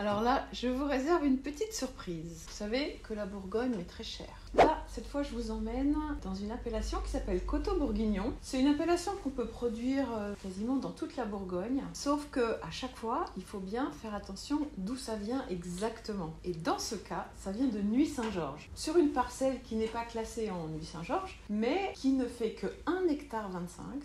Alors là, je vous réserve une petite surprise. Vous savez que la Bourgogne est très chère. Là, cette fois, je vous emmène dans une appellation qui s'appelle Coteaux Bourguignon. C'est une appellation qu'on peut produire quasiment dans toute la Bourgogne. Sauf que à chaque fois, il faut bien faire attention d'où ça vient exactement. Et dans ce cas, ça vient de Nuits-Saint-Georges. Sur une parcelle qui n'est pas classée en Nuits-Saint-Georges, mais qui ne fait que 1,25 hectare.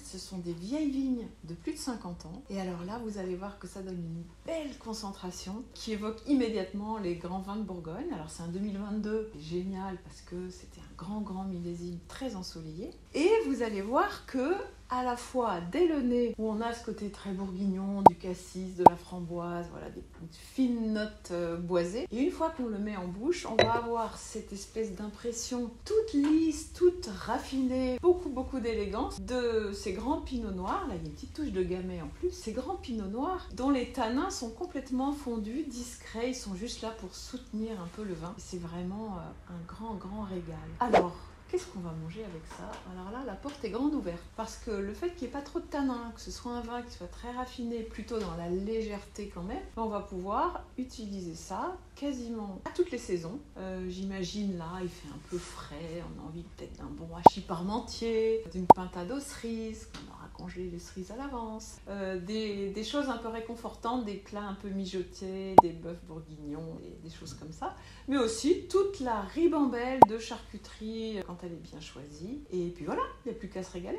Ce sont des vieilles vignes de plus de 50 ans. Et alors là, vous allez voir que ça donne une belle concentration qui évoque immédiatement les grands vins de Bourgogne. Alors c'est un 2022, c'est génial parce que c'était un grand millésime très ensoleillé. Et vous allez voir que à la fois dès le nez, où on a ce côté très bourguignon, du cassis, de la framboise, voilà, des fines notes boisées. Et une fois qu'on le met en bouche, on va avoir cette espèce d'impression toute lisse, toute raffinée, beaucoup d'élégance de ces grands pinots noirs. Là, il y a une petite touche de gamay en plus. Ces grands pinots noirs dont les tanins sont complètement fondus, discrets, ils sont juste là pour soutenir un peu le vin. C'est vraiment un grand régal. Alors, qu'est-ce qu'on va manger avec ça? Alors là, la porte est grande ouverte. Parce que le fait qu'il n'y ait pas trop de tanins, que ce soit un vin qui soit très raffiné, plutôt dans la légèreté quand même, on va pouvoir utiliser ça quasiment à toutes les saisons. J'imagine là, il fait un peu frais, on a envie peut-être d'un bon hachis parmentier, d'une pintade aux cerises, qu'on aura congelé les cerises à l'avance, des choses un peu réconfortantes, des plats un peu mijotés, des bœufs bourguignons, des choses comme ça. Mais aussi toute la ribambelle de charcuterie quand elle est bien choisie. Et puis voilà, il n'y a plus qu'à se régaler.